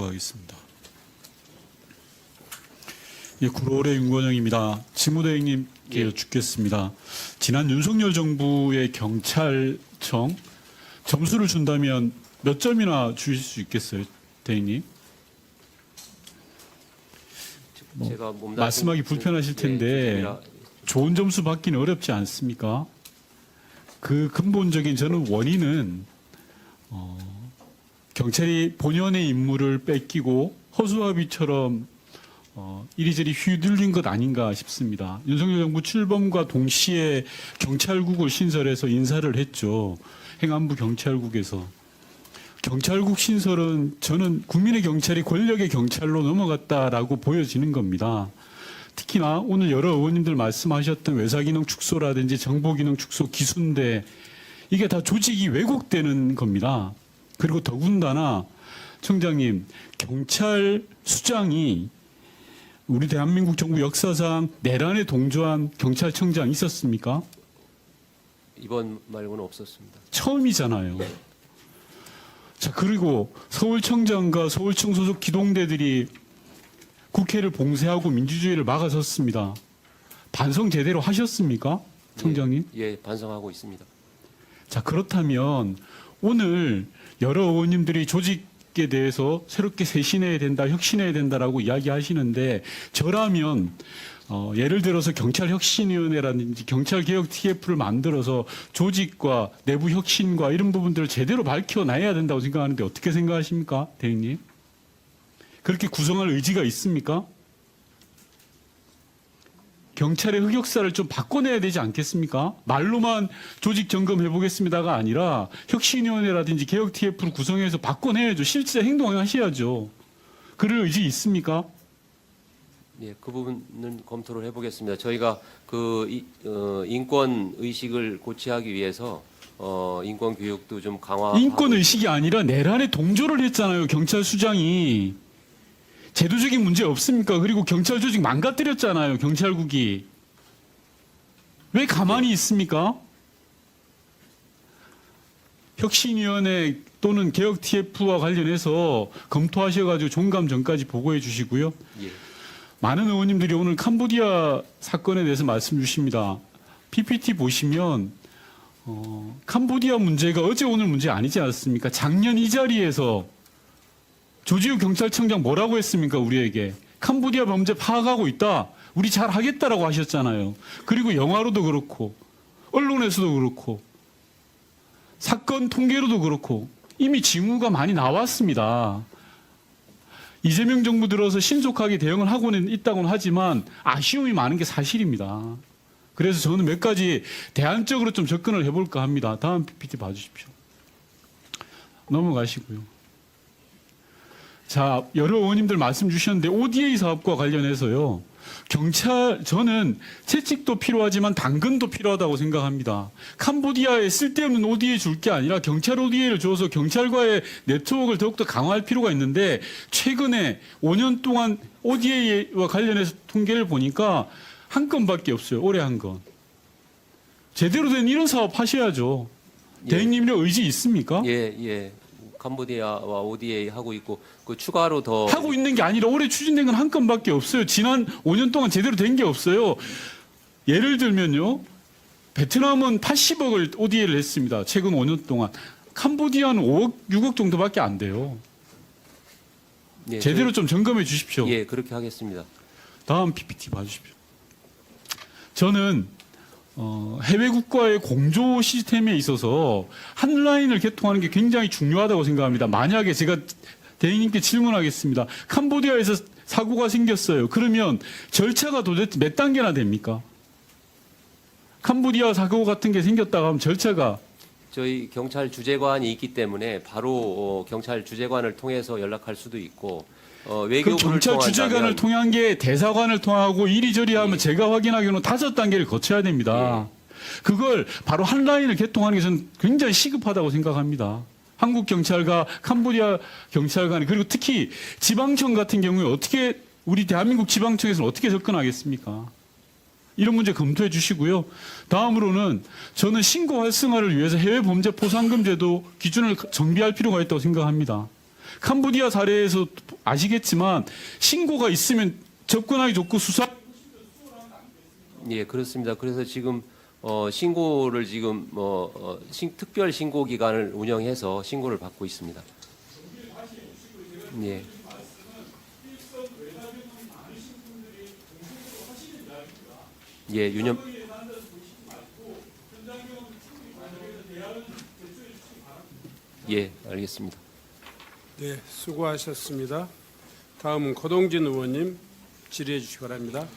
하겠습니다. 예, 구로울의 윤건영입니다. 직무대행님께 여쭙겠습니다. 지난 윤석열 정부의 경찰청 점수를 준다면 몇 점이나 주실 수 있겠어요, 대행님? 제가 말씀하기 불편하실 텐데 좋은 점수 받기는 어렵지 않습니까? 그 근본적인 저는 원인은 경찰이 본연의 임무를 뺏기고 허수아비처럼 이리저리 휘둘린 것 아닌가 싶습니다. 윤석열 정부 출범과 동시에 경찰국을 신설해서 인사를 했죠. 행안부 경찰국에서. 경찰국 신설은 저는 국민의 경찰이 권력의 경찰로 넘어갔다라고 보여지는 겁니다. 특히나 오늘 여러 의원님들 말씀하셨던 외사기능 축소라든지 정보기능 축소 기순대 이게 다 조직이 왜곡되는 겁니다. 그리고 더군다나 청장님, 경찰 수장이 우리 대한민국 정부 역사상 내란에 동조한 경찰청장 있었습니까? 이번 말고는 없었습니다. 처음이잖아요. 자, 그리고 서울청장과 서울청 소속 기동대들이 국회를 봉쇄하고 민주주의를 막아섰습니다. 반성 제대로 하셨습니까, 청장님? 예, 반성하고 있습니다. 자, 그렇다면 오늘 여러 의원님들이 조직에 대해서 새롭게 쇄신해야 된다, 혁신해야 된다라고 이야기하시는데 저라면 예를 들어서 경찰혁신위원회라든지 경찰개혁 TF를 만들어서 조직과 내부 혁신과 이런 부분들을 제대로 밝혀놔야 된다고 생각하는데 어떻게 생각하십니까, 대행님? 그렇게 구성할 의지가 있습니까? 경찰의 흑역사를 좀 바꿔내야 되지 않겠습니까? 말로만 조직 점검해보겠습니다가 아니라 혁신위원회라든지 개혁 TF를 구성해서 바꿔내야죠. 실제 행동하셔야죠. 그럴 의지 있습니까? 예, 그 부분은 검토를 해보겠습니다. 저희가 인권 의식을 고취하기 위해서 인권 교육도 좀 강화. 인권 의식이 아니라 내란에 동조를 했잖아요. 경찰 수장이. 제도적인 문제 없습니까? 그리고 경찰 조직 망가뜨렸잖아요. 경찰국이. 왜 가만히 있습니까? 혁신위원회 또는 개혁 TF와 관련해서 검토하셔가지고 종감 전까지 보고해 주시고요. 예. 많은 의원님들이 오늘 캄보디아 사건에 대해서 말씀 주십니다. PPT 보시면 캄보디아 문제가 어제 오늘 문제 아니지 않습니까? 작년 이 자리에서 조지우 경찰청장 뭐라고 했습니까? 우리에게. 캄보디아 범죄 파악하고 있다. 우리 잘 하겠다라고 하셨잖아요. 그리고 영화로도 그렇고 언론에서도 그렇고 사건 통계로도 그렇고 이미 징후가 많이 나왔습니다. 이재명 정부 들어서 신속하게 대응을 하고는 있다고는 하지만 아쉬움이 많은 게 사실입니다. 그래서 저는 몇 가지 대안적으로 좀 접근을 해볼까 합니다. 다음 PPT 봐주십시오. 넘어가시고요. 자, 여러 의원님들 말씀 주셨는데 ODA 사업과 관련해서요. 저는 채찍도 필요하지만 당근도 필요하다고 생각합니다. 캄보디아에 쓸데없는 ODA 줄 게 아니라 경찰 ODA를 줘서 경찰과의 네트워크를 더욱더 강화할 필요가 있는데 최근에 5년 동안 ODA와 관련해서 통계를 보니까 한 건밖에 없어요. 올해 한 건. 제대로 된 이런 사업 하셔야죠. 예. 대행님의 의지 있습니까? 예. 캄보디아와 ODA 하고 있고 그 추가로 더 하고 있는 게 아니라 올해 추진된 건 한 건밖에 없어요. 지난 5년 동안 제대로 된 게 없어요. 예를 들면요. 베트남은 80억을 ODA를 했습니다. 최근 5년 동안. 캄보디아는 5억, 6억 정도밖에 안 돼요. 예, 제대로 좀 점검해 주십시오. 예, 그렇게 하겠습니다. 다음 PPT 봐주십시오. 저는 해외 국가의 공조 시스템에 있어서 한 라인을 개통하는 게 굉장히 중요하다고 생각합니다. 만약에 제가 대행님께 질문하겠습니다. 캄보디아에서 사고가 생겼어요. 그러면 절차가 도대체 몇 단계나 됩니까? 캄보디아 사고 같은 게 생겼다고 하면 절차가 저희 경찰 주재관이 있기 때문에 바로 경찰 주재관을 통해서 연락할 수도 있고 그 외교부를 경찰 주재관을 통한 게 대사관을 통하고 이리저리 하면 예. 제가 확인하기로는 5단계를 거쳐야 됩니다. 그걸 바로 한 라인을 개통하는 게 저는 굉장히 시급하다고 생각합니다. 한국 경찰과 캄보디아 경찰관이 그리고 특히 지방청 같은 경우에 어떻게 우리 대한민국 지방청에서는 어떻게 접근하겠습니까? 이런 문제 검토해 주시고요. 다음으로는 저는 신고 활성화를 위해서 해외 범죄 포상금 제도 기준을 정비할 필요가 있다고 생각합니다. 캄보디아 사례에서 아시겠지만 신고가 있으면 접근하기 좋고 수사. 예, 그렇습니다. 그래서 지금 신고를 지금 특별 신고 기관을 운영해서 신고를 받고 있습니다. 예. 예, 유념. 예, 알겠습니다. 네, 수고하셨습니다. 다음은 고동진 의원님 질의해 주시기 바랍니다.